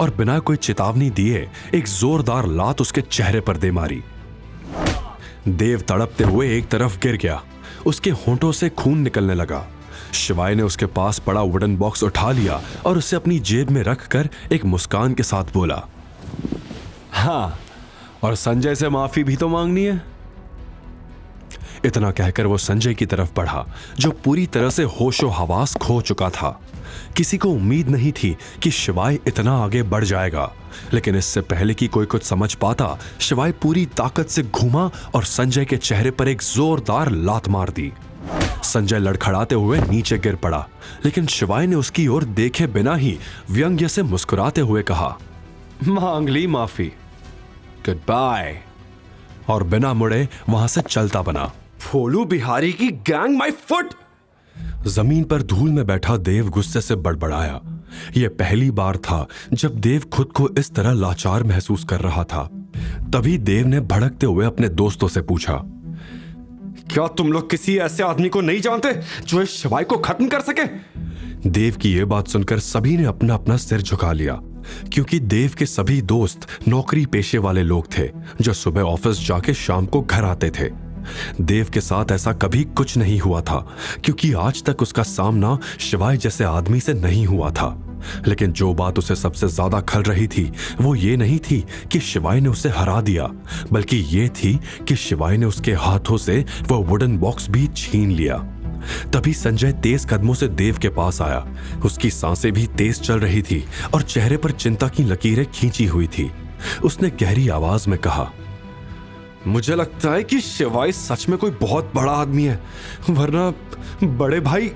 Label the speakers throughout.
Speaker 1: और बिना कोई चेतावनी दिए एक जोरदार लात उसके चेहरे पर दे मारी। देव तड़पते हुए एक तरफ गिर गया। उसके होंठों से खून निकलने लगा। शिवाय ने उसके पास पड़ा वुडन बॉक्स उठा लिया और उसे अपनी जेब में रखकर एक मुस्कान के साथ बोला, हाँ, और संजय से माफी भी तो मांगनी है। इतना कहकर वो संजय की तरफ बढ़ा, जो पूरी तरह से होशो हवास खो चुका था। किसी को उम्मीद नहीं थी कि शिवाय इतना आगे बढ़ जाएगा, लेकिन इससे पहले कि कोई कुछ समझ पाता, शिवाय पूरी ताकत से घूमा और संजय के चेहरे पर एक जोरदार लात मार दी। संजय लड़खड़ाते हुए नीचे गिर पड़ा, लेकिन शिवाय ने उसकी ओर देखे बिना ही व्यंग्य से मुस्कुराते हुए कहा, मांग ली माफी, गुड बाय, और बिना मुड़े वहां से चलता बना।
Speaker 2: भोलू बिहारी की गैंग माय फुट।
Speaker 1: जमीन पर धूल में बैठा देव गुस्से से बड़बड़ाया। यह पहली बार था जब देव खुद को इस तरह लाचार महसूस कर रहा था। तभी देव ने भड़कते हुए अपने दोस्तों से पूछा,
Speaker 2: क्या तुम लोग किसी ऐसे आदमी को नहीं जानते जो इस शिवाय को खत्म कर सके?
Speaker 1: देव की यह बात सुनकर सभी ने अपना अपना सिर झुका लिया, क्योंकि देव के सभी दोस्त नौकरी पेशे वाले लोग थे जो सुबह ऑफिस जाके शाम को घर आते थे। देव के साथ ऐसा कभी कुछ नहीं हुआ था, क्योंकि आज तक उसका सामना शिवाय जैसे आदमी से नहीं हुआ था। लेकिन जो बात उसे सबसे ज्यादा खल रही थी वो ये नहीं थी कि शिवाय ने उसे हरा दिया, बल्कि ये थी कि शिवाय ने उसके हाथों से वो वुडन बॉक्स भी छीन लिया। तभी संजय तेज कदमों से देव के पास आया। उसकी सांसें भी तेज चल रही थी और चेहरे पर चिंता की लकीरें खींची हुई थी। उसने गहरी आवाज में कहा,
Speaker 2: मुझे लगता है कि शिवाय सच में कोई बहुत बड़ा आदमी है, वरना बड़े भाई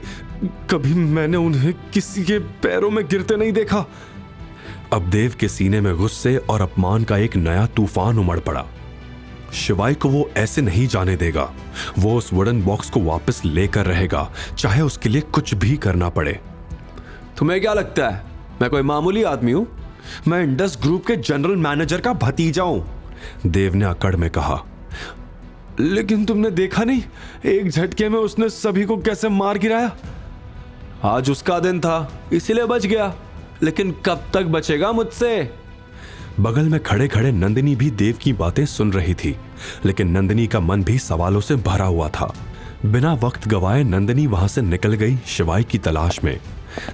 Speaker 2: कभी मैंने उन्हें किसी के पैरों में गिरते नहीं देखा।
Speaker 1: अब देव के सीने में गुस्से और अपमान का एक नया तूफान उमड़ पड़ा। शिवाय को वो ऐसे नहीं जाने देगा। वो उस वुडन बॉक्स को वापस लेकर रहेगा, चाहे उसके लिए कुछ भी करना पड़े।
Speaker 2: तुम्हें क्या लगता है मैं कोई मामूली आदमी हूं? मैं इंडस ग्रुप के जनरल मैनेजर का भतीजा हूं,
Speaker 1: देव ने अकड़ में कहा।
Speaker 2: लेकिन तुमने देखा नहीं एक झटके में उसने सभी को कैसे मार गिराया? आज उसका दिन था इसीलिए बच गया, लेकिन कब तक बचेगा मुझसे?
Speaker 1: बगल में खड़े खड़े नंदिनी भी देव की बातें सुन रही थी, लेकिन नंदिनी का मन भी सवालों से भरा हुआ था। बिना वक्त गवाए नंदिनी वहां से निकल गई शिवाय की तलाश में।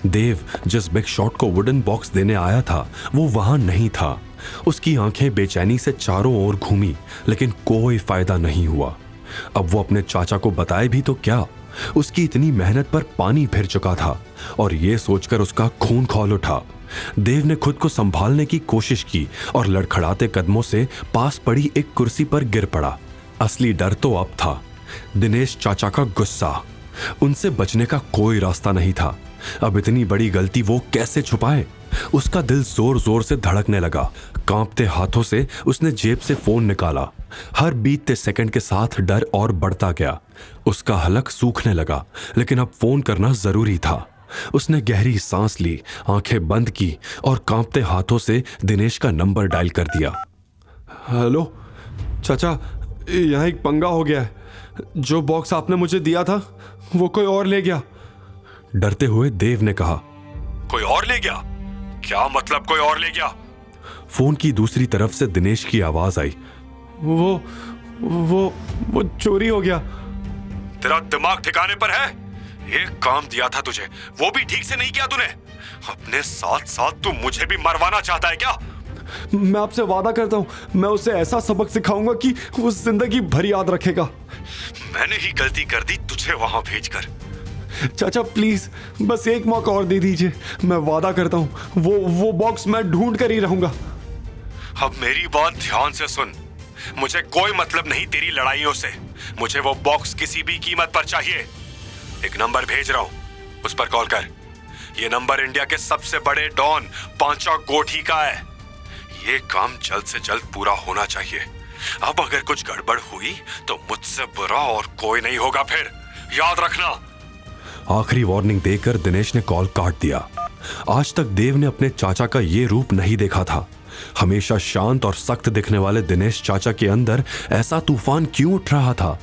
Speaker 1: देव जिस बिग शॉट को वुडन बॉक्स देने आया था वो वहां नहीं था। उसकी आंखें बेचैनी से चारों ओर घूमी, लेकिन कोई फायदा नहीं हुआ। अब वो अपने चाचा को बताए भी तो क्या? उसकी इतनी मेहनत पर पानी फिर चुका था, और ये सोचकर उसका खून खौल उठा। देव ने खुद को संभालने की कोशिश की और लड़खड़ाते कदमों से पास पड़ी एक कुर्सी पर गिर पड़ा। असली डर तो अब था, दिनेश चाचा का गुस्सा। उनसे बचने का कोई रास्ता नहीं था। अब इतनी बड़ी गलती वो कैसे छुपाए? उसका दिल जोर जोर से धड़कने लगा। कांपते हाथों से उसने जेब से फोन निकाला। हर बीतते सेकंड के साथ डर और बढ़ता गया। उसका हलक सूखने लगा, लेकिन अब फोन करना जरूरी था। उसने गहरी सांस ली, आंखें बंद की और कांपते हाथों से दिनेश का नंबर डायल कर दिया।
Speaker 2: हेलो चाचा, यहाँ एक पंगा हो गया है। जो बॉक्स आपने मुझे दिया था वो कोई और ले गया।
Speaker 1: डरते हुए देव ने कहा,
Speaker 3: कोई और ले गया? क्या मतलब कोई और ले गया?
Speaker 1: फोन की दूसरी तरफ से दिनेश की आवाज आई,
Speaker 2: वो चोरी हो गया।
Speaker 3: तेरा दिमाग ठिकाने पर है? एक काम दिया था तुझे, वो भी ठीक से नहीं किया तूने। अपने साथ साथ तू मुझे भी मरवाना चाहता है क्या?
Speaker 2: मैं आपसे वादा करता हूं मैं उसे ऐसा सबक सिखाऊंगा कि वो जिंदगी भर याद रखेगा।
Speaker 3: मैंने ही गलती कर दी तुझे वहां भेजकर।
Speaker 2: चाचा प्लीज बस एक मौका और दे दीजिए। मैं वादा करता हूं वो बॉक्स मैं ढूंढ कर ही रहूंगा।
Speaker 3: अब मेरी बात ध्यान से सुन। मुझे कोई मतलब नहीं तेरी लड़ाइयों से। मुझे वो बॉक्स किसी भी कीमत पर चाहिए। एक नंबर भेज रहा हूं, उस पर कॉल कर। ये नंबर इंडिया के सबसे बड़े डॉन पांचा गोठी का है। ये काम जल्द से जल्द पूरा होना चाहिए। अब अगर कुछ गड़बड़ हुई तो मुझसे बुरा और कोई नहीं होगा फिर, याद रखना।
Speaker 1: आखिरी वार्निंग देकर दिनेश ने कॉल काट दिया। आज तक देव ने अपने चाचा का ये रूप नहीं देखा था। हमेशा शांत और सख्त दिखने वाले दिनेश चाचा के अंदर ऐसा तूफान क्यों उठ रहा था?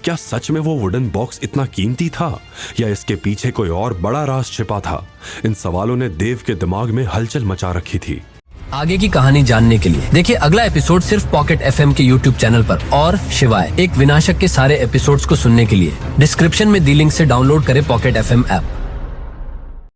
Speaker 1: क्या सच में वो वुडन बॉक्स इतना कीमती था, या इसके पीछे कोई और बड़ा राज छिपा था? इन सवालों ने देव के दिमाग में हलचल मचा रखी थी।
Speaker 4: आगे की कहानी जानने के लिए देखिए अगला एपिसोड सिर्फ पॉकेट FM के YouTube चैनल पर। और शिवाय एक विनाशक के सारे एपिसोड्स को सुनने के लिए डिस्क्रिप्शन में दी लिंक से डाउनलोड करें पॉकेट FM ऐप।